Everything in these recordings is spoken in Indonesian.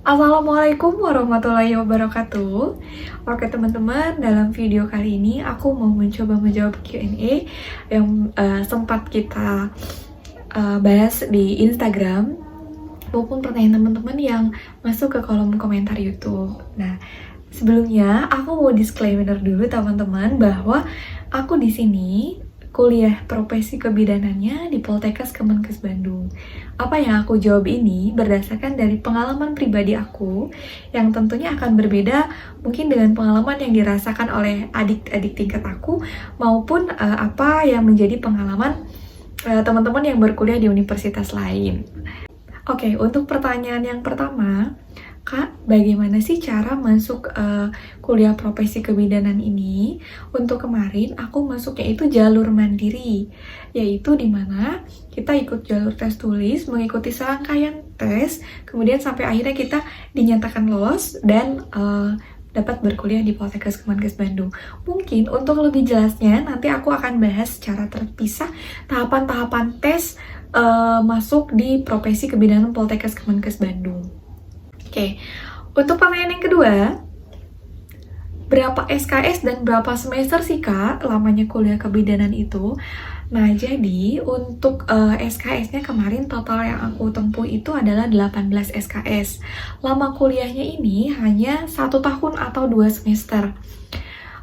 Assalamualaikum warahmatullahi wabarakatuh. Oke teman-teman, dalam video kali ini aku mau mencoba menjawab Q&A yang sempat kita bahas di Instagram maupun pertanyaan teman-teman yang masuk ke kolom komentar YouTube. Nah, sebelumnya aku mau disclaimer dulu teman-teman bahwa aku di sini kuliah profesi kebidanannya di Poltekkes Kemenkes Bandung. Apa yang aku jawab ini berdasarkan dari pengalaman pribadi aku yang tentunya akan berbeda mungkin dengan pengalaman yang dirasakan oleh adik-adik tingkat aku maupun apa yang menjadi pengalaman teman-teman yang berkuliah di universitas lain. Oke, untuk pertanyaan yang pertama, Kak, bagaimana sih cara masuk kuliah profesi kebidanan ini? Untuk kemarin aku masuknya itu jalur mandiri, yaitu dimana kita ikut jalur tes tulis, mengikuti serangkaian tes, kemudian sampai akhirnya kita dinyatakan lolos dan dapat berkuliah di Poltekkes Kemenkes Bandung. Mungkin untuk lebih jelasnya nanti aku akan bahas secara terpisah tahapan-tahapan tes masuk di profesi kebidanan Poltekkes Kemenkes Bandung. Oke, untuk pertanyaan yang kedua, berapa SKS dan berapa semester sih Kak lamanya kuliah kebidanan itu? Nah, jadi untuk SKS-nya kemarin total yang aku tempuh itu adalah 18 SKS. Lama kuliahnya ini hanya 1 tahun atau 2 semester.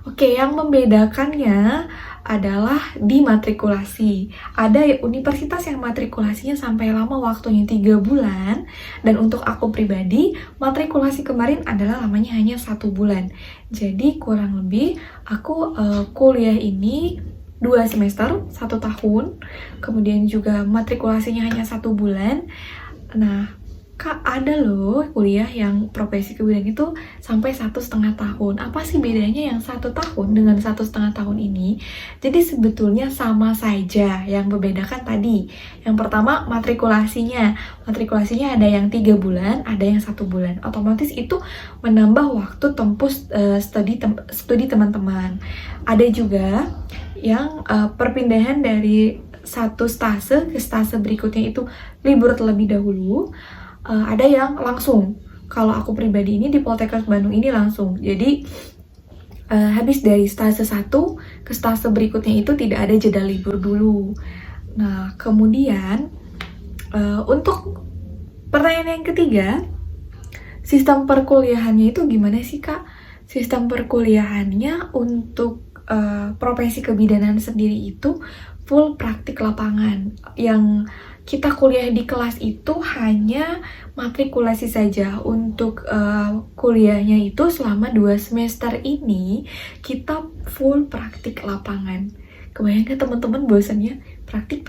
Oke, yang membedakannya adalah di matrikulasi. Ada universitas yang matrikulasinya sampai lama waktunya 3 bulan, dan untuk aku pribadi, matrikulasi kemarin adalah lamanya hanya 1 bulan. Jadi kurang lebih aku kuliah ini 2 semester, 1 tahun, kemudian juga matrikulasinya hanya 1 bulan. Nah, Kak, ada loh kuliah yang profesi kebidanan itu sampai 1,5 tahun. Apa sih bedanya yang 1 tahun dengan 1,5 tahun ini? Jadi sebetulnya sama saja. Yang membedakan tadi, yang pertama matrikulasinya. Matrikulasinya ada yang 3 bulan, ada yang 1 bulan. Otomatis itu menambah waktu tempuh studi teman-teman. Ada juga yang perpindahan dari satu stase ke stase berikutnya itu libur terlebih dahulu. Ada yang langsung. Kalau aku pribadi ini di Poltekkes Bandung ini langsung. Jadi habis dari stase 1 ke stase berikutnya itu tidak ada jeda libur dulu. Nah, kemudian untuk pertanyaan yang ketiga, sistem perkuliahannya itu gimana sih Kak? Sistem perkuliahannya untuk profesi kebidanan sendiri itu full praktik lapangan. Yang kita kuliah di kelas itu hanya matrikulasi saja. Untuk kuliahnya itu selama 2 semester ini kita full praktik lapangan. Kebayang teman-teman bosannya praktik.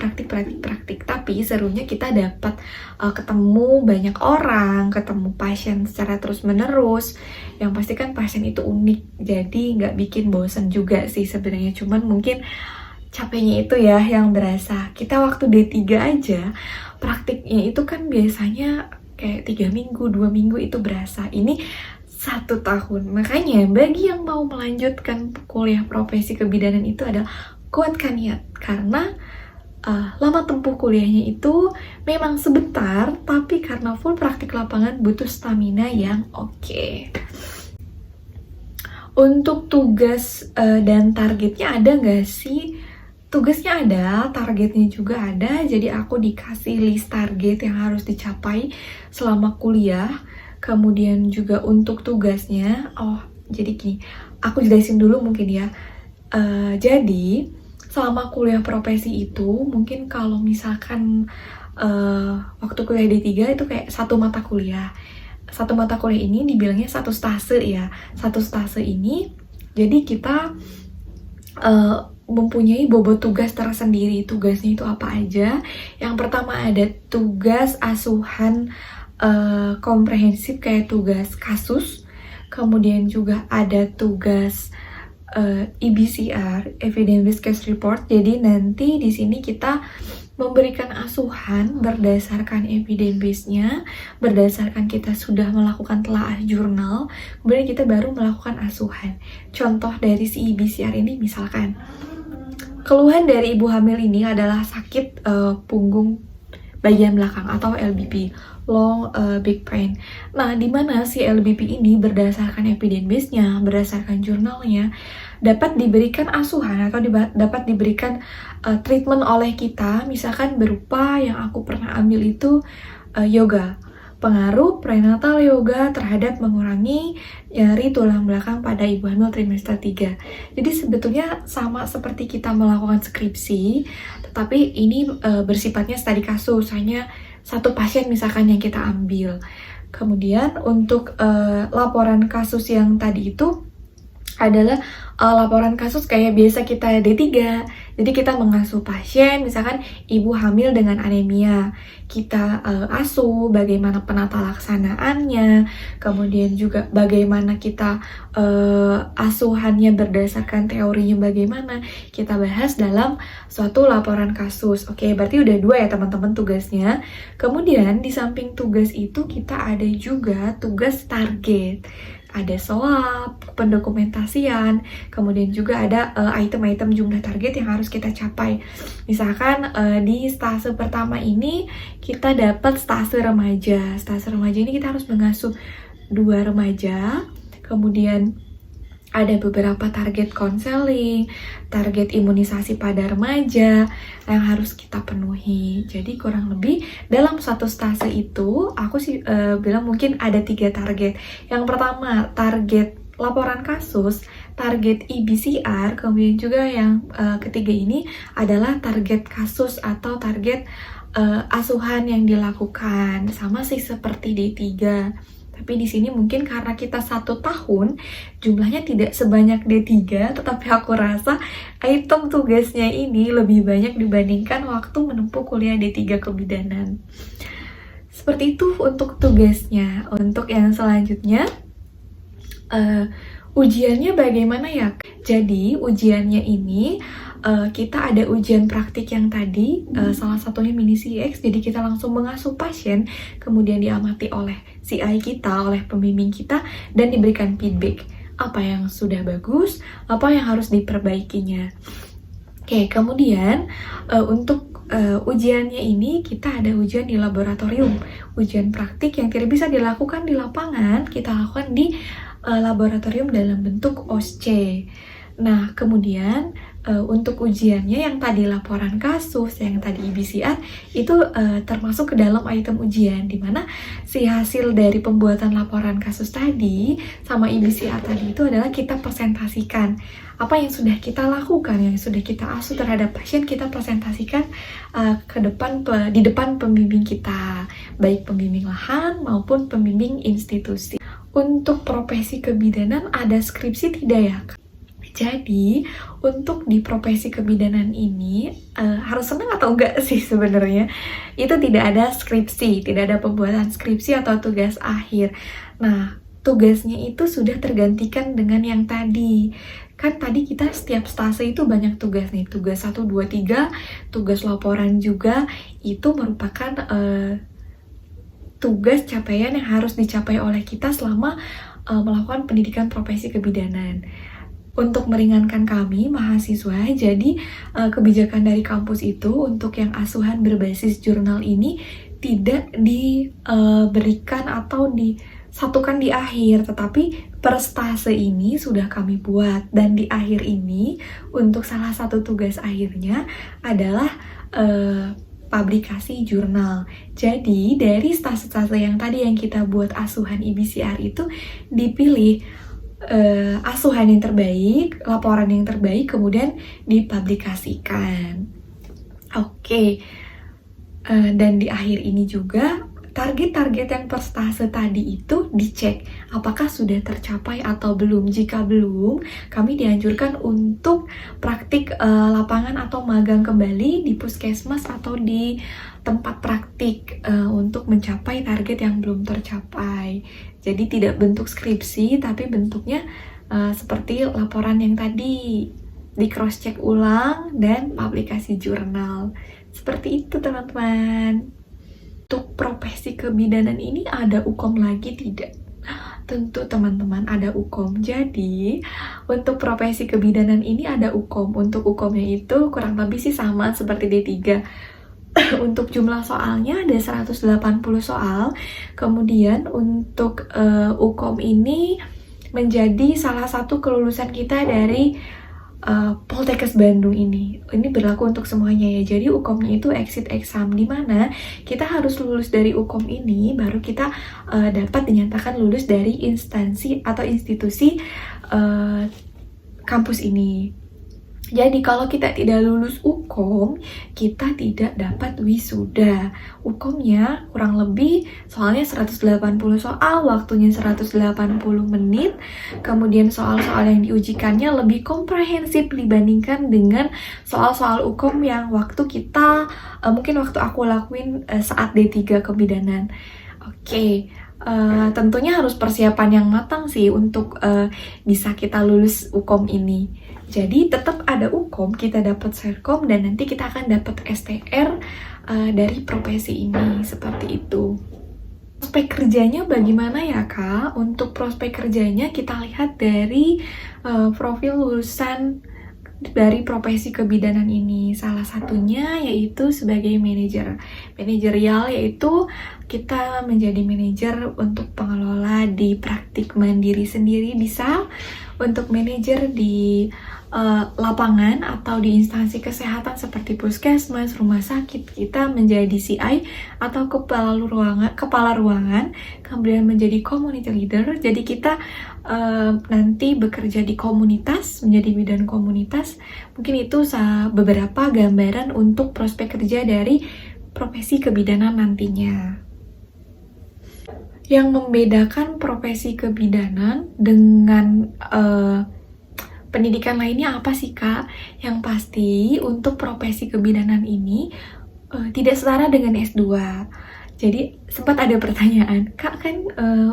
Tapi serunya kita dapat ketemu banyak orang, ketemu pasien secara terus-menerus. Yang pasti kan pasien itu unik, jadi nggak bikin bosan juga sih sebenarnya. Cuman mungkin capeknya itu ya yang berasa. Kita waktu D3 aja praktiknya itu kan biasanya kayak 3 minggu, 2 minggu itu berasa. Ini 1 tahun. Makanya bagi yang mau melanjutkan kuliah profesi kebidanan itu adalah kuatkan niat. Karena lama tempuh kuliahnya itu memang sebentar, tapi karena full praktik lapangan butuh stamina yang oke. Untuk tugas dan targetnya ada nggak sih? Tugasnya ada, targetnya juga ada. Jadi aku dikasih list target yang harus dicapai selama kuliah. Kemudian juga untuk tugasnya, jadi gini, aku jelasin dulu mungkin ya. Jadi selama kuliah profesi itu, mungkin kalau misalkan waktu kuliah D3 itu kayak 1 mata kuliah. 1 mata kuliah ini dibilangnya 1 stase ya. 1 stase ini, jadi kita mempunyai bobot tugas tersendiri. Tugasnya itu apa aja? Yang pertama ada tugas asuhan komprehensif kayak tugas kasus. Kemudian juga ada tugas EBCR, Evidence Based Case Report. Jadi nanti di sini kita memberikan asuhan berdasarkan evidence base-nya, berdasarkan kita sudah melakukan telaah jurnal, kemudian kita baru melakukan asuhan. Contoh dari si EBCR ini misalkan, keluhan dari ibu hamil ini adalah sakit punggung bagian belakang atau LBP, long back pain. Nah, di mana si LBP ini berdasarkan evidence base-nya, berdasarkan jurnalnya, dapat diberikan asuhan atau dapat diberikan treatment oleh kita, misalkan berupa yang aku pernah ambil itu yoga. Pengaruh prenatal yoga terhadap mengurangi nyeri tulang belakang pada ibu hamil trimester 3. Jadi sebetulnya sama seperti kita melakukan skripsi, tetapi ini bersifatnya studi kasus, hanya satu pasien misalkan yang kita ambil. Kemudian untuk laporan kasus yang tadi itu adalah laporan kasus kayak biasa kita D3. Jadi kita mengasuh pasien, misalkan ibu hamil dengan anemia. Kita asuh bagaimana penata laksanaannya, kemudian juga bagaimana kita asuhannya berdasarkan teorinya bagaimana. Kita bahas dalam suatu laporan kasus. Oke, berarti udah 2 ya teman-teman tugasnya. Kemudian di samping tugas itu kita ada juga tugas target. Ada SOAP, pendokumentasian, kemudian juga ada item-item jumlah target yang harus kita capai. Misalkan di stase pertama ini kita dapat stase remaja. Stase remaja ini kita harus mengasuh 2 remaja, kemudian ada beberapa target konseling, target imunisasi pada remaja yang harus kita penuhi. Jadi kurang lebih dalam satu stase itu, aku sih bilang mungkin ada 3 target. Yang pertama, target laporan kasus, target IBCR, kemudian juga yang ketiga ini adalah target kasus atau target asuhan yang dilakukan. Sama sih seperti D3. Tapi di sini mungkin karena kita 1 tahun, jumlahnya tidak sebanyak D3, tetapi aku rasa item tugasnya ini lebih banyak dibandingkan waktu menempuh kuliah D3 kebidanan. Seperti itu untuk tugasnya. Untuk yang selanjutnya, ujiannya bagaimana ya? Jadi ujiannya ini kita ada ujian praktik yang tadi, salah satunya mini CX, jadi kita langsung mengasuh pasien, kemudian diamati oleh CI kita, oleh pembimbing kita, dan diberikan feedback. Apa yang sudah bagus, apa yang harus diperbaikinya. Oke, kemudian untuk ujiannya ini kita ada ujian di laboratorium. Ujian praktik yang tidak bisa dilakukan di lapangan, kita lakukan di laboratorium dalam bentuk OSC. Nah, kemudian untuk ujiannya yang tadi laporan kasus, yang tadi IBCR, itu termasuk ke dalam item ujian, dimana si hasil dari pembuatan laporan kasus tadi sama IBCR tadi itu adalah kita presentasikan. Apa yang sudah kita lakukan, yang sudah kita asuh terhadap pasien, kita presentasikan di depan pembimbing kita, baik pembimbing lahan maupun pembimbing institusi. Untuk profesi kebidanan ada skripsi tidak ya? Jadi, untuk di profesi kebidanan ini, harus senang atau enggak sih sebenarnya? Itu tidak ada skripsi, tidak ada pembuatan skripsi atau tugas akhir. Nah, tugasnya itu sudah tergantikan dengan yang tadi. Kan tadi kita setiap stase itu banyak tugas nih. Tugas 1, 2, 3, tugas laporan juga, itu merupakan tugas capaian yang harus dicapai oleh kita selama melakukan pendidikan profesi kebidanan. Untuk meringankan kami, mahasiswa, jadi kebijakan dari kampus itu untuk yang asuhan berbasis jurnal ini tidak diberikan atau disatukan di akhir, tetapi per stase ini sudah kami buat. Dan di akhir ini, untuk salah satu tugas akhirnya adalah publikasi jurnal. Jadi dari stase-stase yang tadi yang kita buat asuhan IBCR itu dipilih asuhan yang terbaik, laporan yang terbaik, kemudian dipublikasikan. Oke. Dan di akhir ini juga target-target yang per stase tadi itu dicek apakah sudah tercapai atau belum. Jika belum, kami dianjurkan untuk praktik lapangan atau magang kembali di puskesmas atau di tempat praktik untuk mencapai target yang belum tercapai. Jadi tidak bentuk skripsi, tapi bentuknya seperti laporan yang tadi, di cross check ulang dan publikasi jurnal. Seperti itu teman-teman. Untuk profesi kebidanan ini ada UKOM lagi tidak? Tentu teman-teman ada UKOM. Jadi untuk profesi kebidanan ini ada UKOM. Untuk UKOMnya itu kurang lebih sih sama seperti D3. Untuk jumlah soalnya ada 180 soal. Kemudian untuk UKOM ini menjadi salah satu kelulusan kita dari Poltekkes Bandung ini. Ini berlaku untuk semuanya ya. Jadi UKOM-nya itu exit exam, di mana kita harus lulus dari UKOM ini baru kita dapat dinyatakan lulus dari instansi atau institusi kampus ini. Jadi kalau kita tidak lulus UKOM, kita tidak dapat wisuda. UKOM-nya kurang lebih soalnya 180 soal, waktunya 180 menit. Kemudian soal-soal yang diujikannya lebih komprehensif dibandingkan dengan soal-soal UKOM yang waktu kita, mungkin waktu aku lakuin saat D3 kebidanan. Oke. Tentunya harus persiapan yang matang sih untuk bisa kita lulus UKOM ini. Jadi tetap ada UKOM, kita dapat Serkom, dan nanti kita akan dapat STR dari profesi ini, seperti itu. Prospek kerjanya bagaimana ya Kak? Untuk prospek kerjanya kita lihat dari profil lulusan dari profesi kebidanan ini. Salah satunya yaitu sebagai manajer. Manajerial yaitu kita menjadi manajer untuk pengelola di praktik mandiri sendiri bisa, untuk manajer di lapangan atau di instansi kesehatan seperti puskesmas, rumah sakit, kita menjadi CI atau kepala ruangan, kemudian menjadi community leader. Jadi kita nanti bekerja di komunitas, menjadi bidan komunitas. Mungkin itu beberapa gambaran untuk prospek kerja dari profesi kebidanan nantinya. Yang membedakan profesi kebidanan dengan pendidikan lainnya apa sih Kak? Yang pasti untuk profesi kebidanan ini tidak setara dengan S2. Jadi sempat ada pertanyaan, Kak kan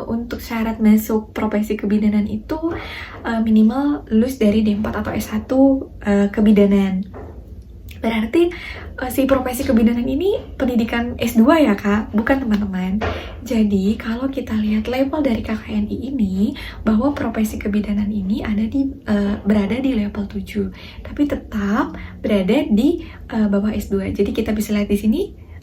untuk syarat masuk profesi kebidanan itu minimal lulus dari D4 atau S1 kebidanan. Berarti si profesi kebidanan ini pendidikan S2 ya Kak? Bukan teman-teman. Jadi kalau kita lihat level dari KKNI ini, bahwa profesi kebidanan ini berada di level 7, tapi tetap berada di bawah S2. Jadi kita bisa lihat di sini,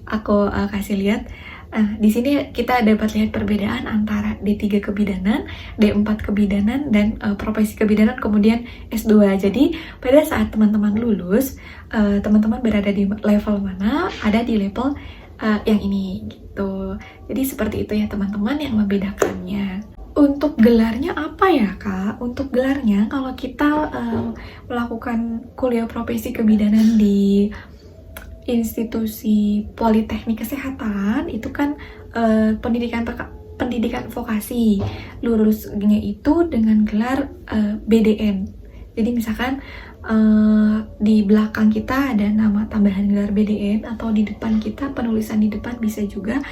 aku kasih lihat. Di sini kita dapat lihat perbedaan antara D3 kebidanan, D4 kebidanan, dan profesi kebidanan kemudian S2. Jadi pada saat teman-teman lulus, teman-teman berada di level mana? Ada di level yang ini gitu. Jadi seperti itu ya teman-teman yang membedakannya. Untuk gelarnya apa ya Kak? Untuk gelarnya kalau kita melakukan kuliah profesi kebidanan di institusi Politeknik Kesehatan, itu kan pendidikan vokasi. Lulusnya itu dengan gelar BDN. Jadi misalkan di belakang kita ada nama tambahan gelar BDN, atau di depan kita, penulisan di depan bisa juga.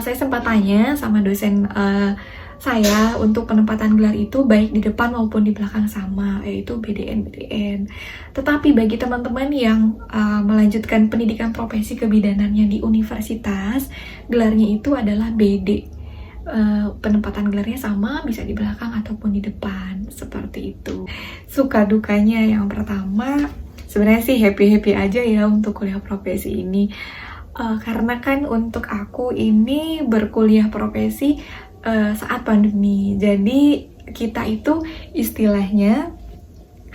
Saya sempat tanya sama dosen saya untuk penempatan gelar itu baik di depan maupun di belakang sama, yaitu BDN. Tetapi bagi teman-teman yang melanjutkan pendidikan profesi kebidanannya di universitas, gelarnya itu adalah BD. Penempatan gelarnya sama, bisa di belakang ataupun di depan, seperti itu. Suka dukanya yang pertama, sebenarnya sih happy aja ya untuk kuliah profesi ini. Karena kan untuk aku ini berkuliah profesi saat pandemi. Jadi kita itu istilahnya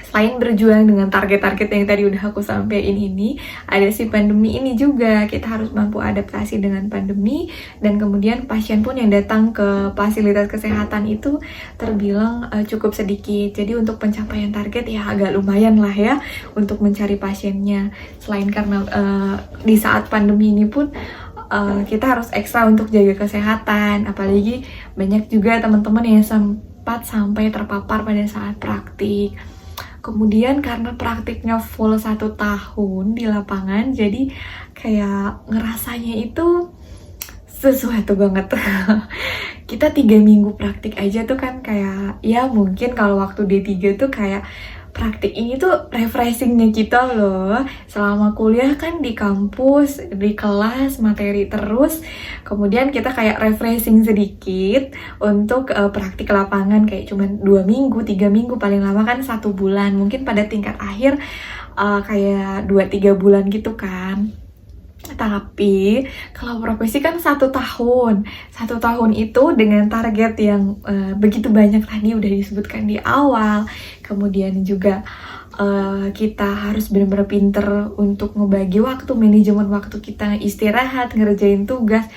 selain berjuang dengan target-target yang tadi udah aku sampaikan ini, ada si pandemi ini juga. Kita harus mampu adaptasi dengan pandemi, dan kemudian pasien pun yang datang ke fasilitas kesehatan itu terbilang cukup sedikit. Jadi untuk pencapaian target ya agak lumayan lah ya untuk mencari pasiennya. Selain karena di saat pandemi ini pun kita harus ekstra untuk jaga kesehatan, apalagi banyak juga teman-teman yang sempat sampai terpapar pada saat praktik. Kemudian karena praktiknya full 1 tahun di lapangan, jadi kayak ngerasanya itu sesuatu banget. Kita 3 minggu praktik aja tuh kan kayak, ya mungkin kalau waktu D3 tuh kayak praktik ini tuh refreshingnya kita loh. Selama kuliah kan di kampus, di kelas, materi terus, kemudian kita kayak refreshing sedikit untuk praktik lapangan kayak cuman 2 minggu, 3 minggu, paling lama kan 1 bulan. Mungkin pada tingkat akhir kayak 2-3 bulan gitu kan. Tapi kalau profesi kan 1 tahun. 1 tahun itu dengan target yang begitu banyak tadi udah disebutkan di awal. Kemudian juga kita harus benar-benar pinter untuk ngebagi waktu, manajemen waktu kita istirahat, ngerjain tugas.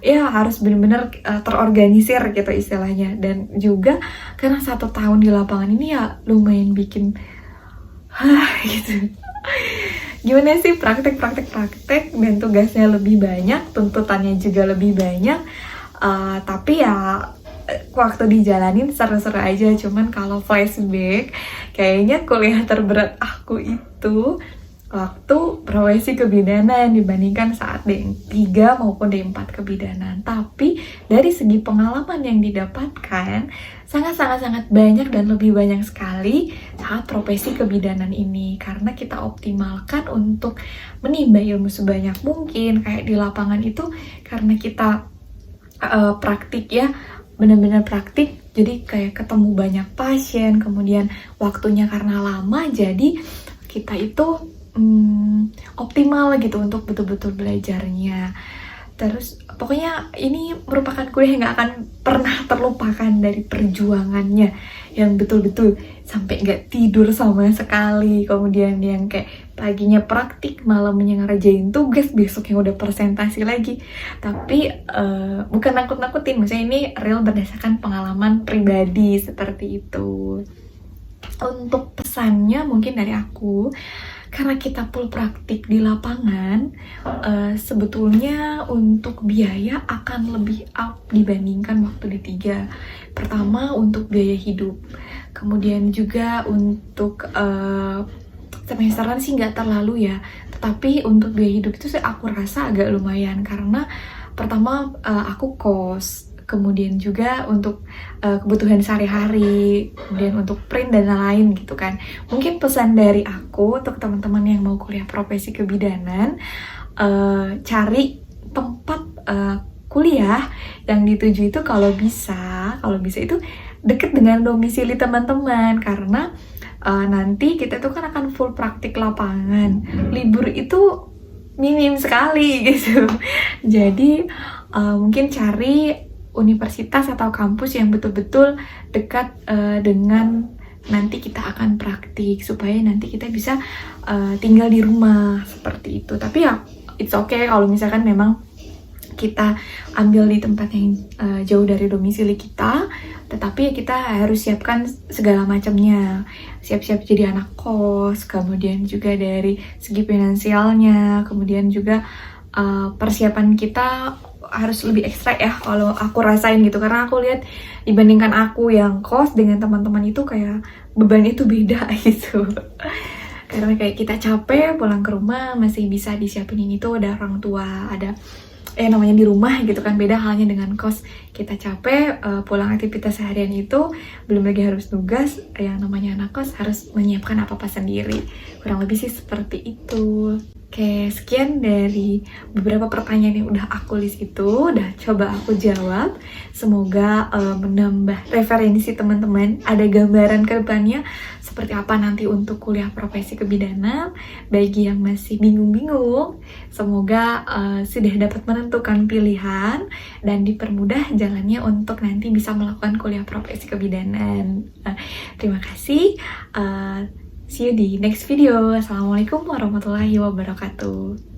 Ya harus benar-benar terorganisir gitu istilahnya. Dan juga karena 1 tahun di lapangan ini ya lumayan bikin gitu. Gimana sih praktek dan tugasnya lebih banyak, tuntutannya juga lebih banyak. Tapi ya waktu dijalanin seru-seru aja. Cuman kalau flashback, kayaknya kuliah terberat aku itu waktu profesi kebidanan dibandingkan saat D3 maupun D4 kebidanan. Tapi dari segi pengalaman yang didapatkan sangat banyak dan lebih banyak sekali saat profesi kebidanan ini, karena kita optimalkan untuk menimba ilmu sebanyak mungkin. Kayak di lapangan itu karena kita praktik ya, benar-benar praktik, jadi kayak ketemu banyak pasien, kemudian waktunya karena lama, jadi kita itu optimal gitu untuk betul-betul belajarnya. Terus pokoknya ini merupakan kuliah yang gak akan pernah terlupakan dari perjuangannya, yang betul-betul sampai gak tidur sama sekali. Kemudian yang kayak paginya praktik, malamnya ngerjain tugas, besoknya udah presentasi lagi. Tapi bukan nakut-nakutin, maksudnya ini real berdasarkan pengalaman pribadi seperti itu. Untuk pesannya mungkin dari aku, karena kita full praktik di lapangan, sebetulnya untuk biaya akan lebih up dibandingkan waktu D3. Pertama untuk biaya hidup, kemudian juga untuk semesteran sih nggak terlalu ya, tetapi untuk biaya hidup itu sih aku rasa agak lumayan, karena pertama aku kos, kemudian juga untuk kebutuhan sehari-hari, kemudian untuk print dan lain-lain gitu kan. Mungkin pesan dari aku untuk teman-teman yang mau kuliah profesi kebidanan, cari tempat kuliah yang dituju itu kalau bisa itu deket dengan domisili teman-teman, karena nanti kita tuh kan akan full praktik lapangan, libur itu minim sekali gitu. Jadi mungkin cari universitas atau kampus yang betul-betul dekat dengan nanti kita akan praktik, supaya nanti kita bisa tinggal di rumah seperti itu. Tapi ya it's okay kalau misalkan memang kita ambil di tempat yang jauh dari domisili kita, tetapi ya kita harus siapkan segala macamnya, siap-siap jadi anak kos, kemudian juga dari segi finansialnya, kemudian juga persiapan kita harus lebih ekstra ya, kalau aku rasain gitu, karena aku lihat dibandingkan aku yang kos dengan teman-teman itu kayak beban itu beda gitu. Karena kayak kita capek pulang ke rumah masih bisa disiapin ini tuh, ada orang tua, ada namanya di rumah gitu kan, beda halnya dengan kos. Kita capek pulang aktivitas seharian itu, belum lagi harus tugas, yang namanya anak kos harus menyiapkan apa-apa sendiri. Kurang lebih sih seperti itu. Oke, sekian dari beberapa pertanyaan yang udah aku list itu, udah coba aku jawab. Semoga menambah referensi teman-teman, ada gambaran ke depannya seperti apa nanti untuk kuliah profesi kebidanan. Bagi yang masih bingung-bingung, semoga sudah dapat menentukan pilihan dan dipermudah jalannya untuk nanti bisa melakukan kuliah profesi kebidanan. Terima kasih. See you di next video. Assalamualaikum warahmatullahi wabarakatuh.